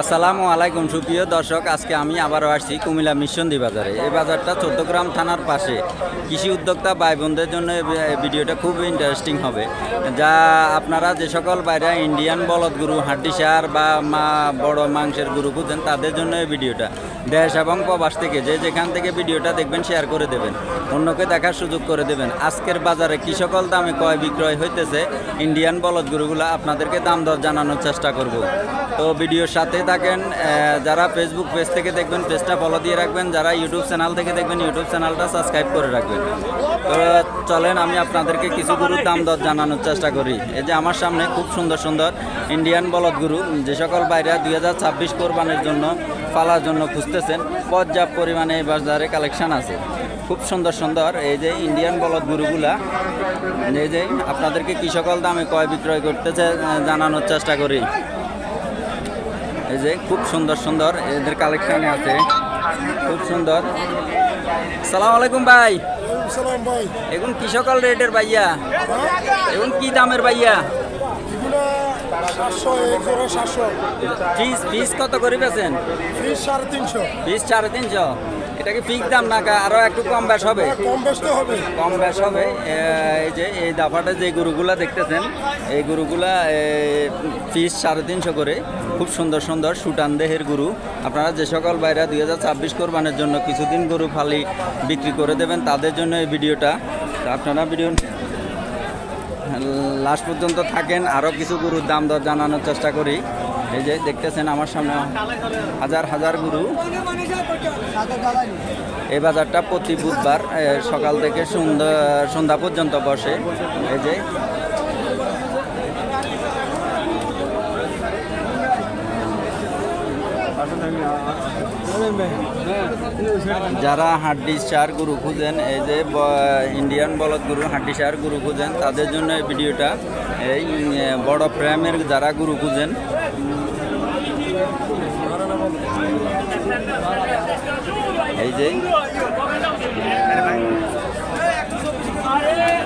আসসালামু আলাইকুম সুপ্রিয় দর্শক, আজকে আমি আবারও আসছি কুমিল্লা মিশনদী বাজারে। এই বাজারটা চট্টগ্রাম থানার পাশে। কৃষি উদ্যোক্তা ভাই বোনদের জন্য ভিডিওটা খুব ইন্টারেস্টিং হবে। যা আপনারা যে সকল বাইরে ইন্ডিয়ান বলদ গরু, হাড্ডি সার বা বড় মাংসের গরু খুঁজেন, তাদের জন্য এই ভিডিওটা। দেশ এবং প্রবাস থেকে যে যেখান থেকে ভিডিওটা দেখবেন শেয়ার করে দেবেন, অন্যকে দেখার সুযোগ করে দেবেন। আজকের বাজারে কী সকল দামে ক্রয় বিক্রয় হইতেছে ইন্ডিয়ান বলদ গরুগুলো আপনাদেরকে দাম দর জানানোর চেষ্টা করব। তো ভিডিওর সাথে থাকেন। যারা ফেসবুক পেজ থেকে দেখবেন পেজটা ফলো দিয়ে রাখবেন, যারা ইউটিউব চ্যানেল থেকে দেখবেন ইউটিউব চ্যানেলটা সাবস্ক্রাইব করে রাখবেন। তো চলেন আমি আপনাদেরকে কিছু গরুর দাম দর জানানোর চেষ্টা করি। এই যে আমার সামনে খুব সুন্দর সুন্দর ইন্ডিয়ান বলদ গরু, যে সকল বাইরে 2026 কোরবানির জন্য পালার জন্য খুঁজতেছেন, পর্যাপ্ত পরিমাণে এই বাজারে কালেকশান আছে। খুব সুন্দর সুন্দর এই যে ইন্ডিয়ান বলদ গরুগুলা, এই যে আপনাদেরকে কী সকল দামে ক্রয় বিক্রয় করতেছে জানানোর চেষ্টা করি। এই যে খুব সুন্দর সুন্দর এদের কালেকশানে আছে, খুব সুন্দর। সালাম আলাইকুম ভাই। এখন কি সকল রেটের ভাইয়া? এখন কি দামের ভাইয়া? ফিস কত করে বেছেন? ফিস 350। ফিস 350। এটা কি ফিক্স দাম না আরো একটু কম বেশ হবে? কম বেশ তো হবে, কম বেশ হবে। এই যে এই দাফাটা যে গরুগুলা দেখতেছেন, এই গরুগুলা ফিস 350 করে। খুব সুন্দর সুন্দর সুটান দেহের গরু। আপনারা যে সকল বাইরা 2026 কোরবানের জন্য কিছুদিন গরু ফালি বিক্রি করে দেবেন, তাদের জন্য এই ভিডিওটা। আপনারা ভিডিও লাস্ট পর্যন্ত থাকেন, আরও কিছু গরুর দাম দর জানানোর চেষ্টা করি। এই যে দেখতেছেন আমার সামনে হাজার হাজার গরু। এই বাজারটা প্রতি বুধবার সকাল থেকে সন্ধ্যা পর্যন্ত বসে। এই যে যারা হাড্ডি সার গরু খুঁজেন, এই যে ইন্ডিয়ান বলদ গরু, হাড্ডি সার গরু খুঁজেন, তাদের জন্য এই ভিডিওটা। এই বড় প্রেমের যারা গরু খুঁজেন, এই যে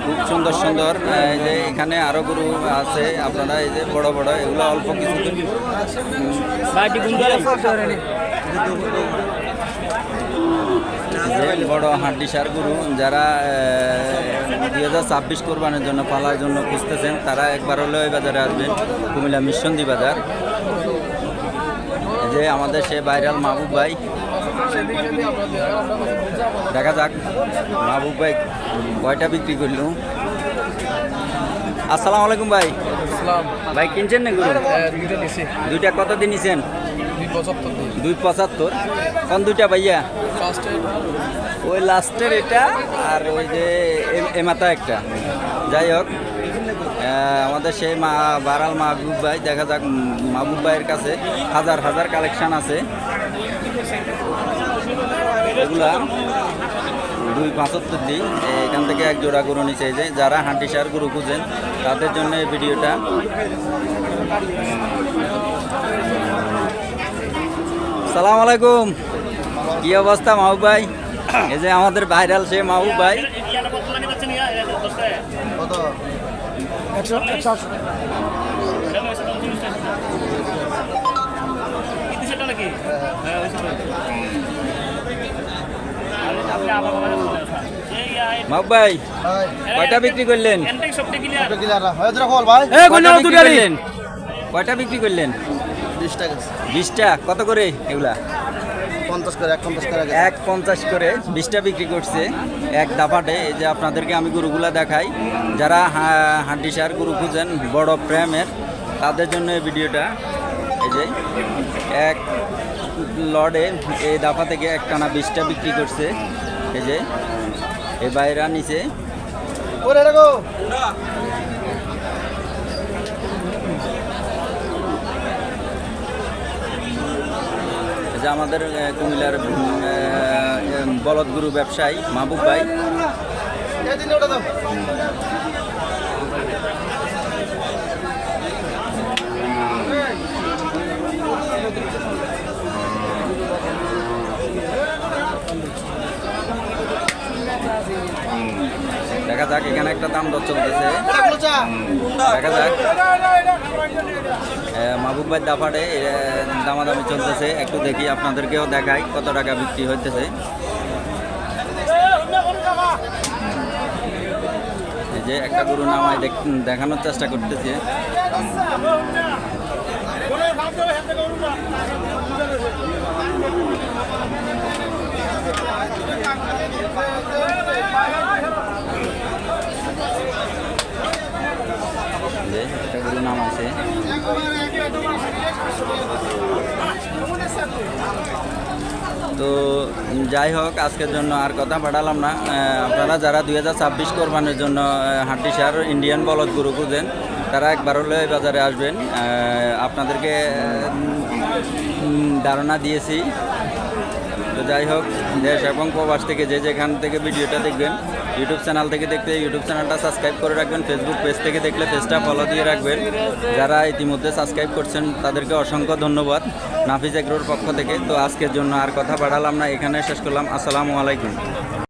খুব সুন্দর সুন্দর। এই যে এখানে আরো গরু আছে, আপনারা এই যে বড় বড়, এগুলো অল্প কিছু বড় হাড্ডি সার গরু। যারা 2026 কোরবানের জন্য পালার জন্য খুঁজতেছেন, তারা একবার হলেও এই বাজারে আসবেন, কুমিল্লা মিশনদী বাজার। যে আমাদের সে ভাইরাল মাহবুব ভাই, দেখা যাক মাহবুব ভাই কয়টা বিক্রি করল। আসসালামু আলাইকুম ভাই। ভাই কিনছেন না গরু? দুইটা কত দিন নিছেন? 275। কোন দুইটা ভাইয়া? ওই লাস্টের এটা আর ওই যে এমাতা একটা। যাই হোক, আমাদের সেই ভাইরাল মাহবুব ভাই, দেখা যাক মাহবুব ভাইয়ের কাছে হাজার হাজার কালেকশান আছে। এগুলা 275 দিন। এখান থেকে এক জোড়া গরু নিচে। যে যারা হাড্ডি সার গরু খুঁজেন, তাদের জন্য এই ভিডিওটা। সালাম আলাইকুম। কি অবস্থা মাহবুব ভাই? এই যে আমাদের ভাইরাল সে মাহবুব ভাই। মাহবুব ভাই কয়টা বিক্রি করলেন? কয়টা বিক্রি করলেন? 20টা। কত করে এগুলা? 50 করে। 150 করে 20টা বিক্রি করছে এক দাফাটে। এই যে আপনাদেরকে আমি গরুগুলা দেখাই। যারা হাড্ডি সার গরু খুঁজেন, বড় প্রেমের, তাদের জন্য এই ভিডিওটা। এই যে এক লড়ে এই দাফা থেকে একটানা 20টা বিক্রি করছে। এই যে এই বাইরা নিচে। যে আমাদের কুমিল্লার বলদ গরু ব্যবসায়ী মাহবুব ভাই। দেখা যাক, এখানে একটা দাম দর চলতেছে, দেখা যাক। মাহবুব ভাই দাফাটে দামাদামি চলতেছে, একটু দেখি আপনাদেরকেও দেখাই কত টাকা বিক্রি হইতেছে। এই যে একটা গরু নামায় দেখানোর চেষ্টা করতেছে। যে একটা গরু নামাইছে। তো যাই হোক, আজকের জন্য আর কথা বাড়ালাম না। আপনারা যারা 2026 কোরবানির জন্য হাড্ডিসার ইন্ডিয়ান বলদ গরু খুঁজেন, তারা একবার হলে এই বাজারে আসবেন। আপনাদেরকে ধারণা দিয়েছি। তো যাই হোক, দেশ এবং প্রবাস থেকে যে যেখান থেকে ভিডিওটা দেখবেন, ইউটিউব চ্যানেল থেকে দেখতে ইউটিউব চ্যানেলটা সাবস্ক্রাইব করে রাখবেন, ফেসবুক পেজ থেকে দেখলে পেজটা ফলো দিয়ে রাখবেন। যারা ইতিমধ্যে সাবস্ক্রাইব করছেন তাদেরকে অসংখ্য ধন্যবাদ নাফিজ এগ্রোর পক্ষ থেকে। তো আজকের জন্য আর কথা বাড়ালাম না, এখানে শেষ করলাম। আসসালামু আলাইকুম।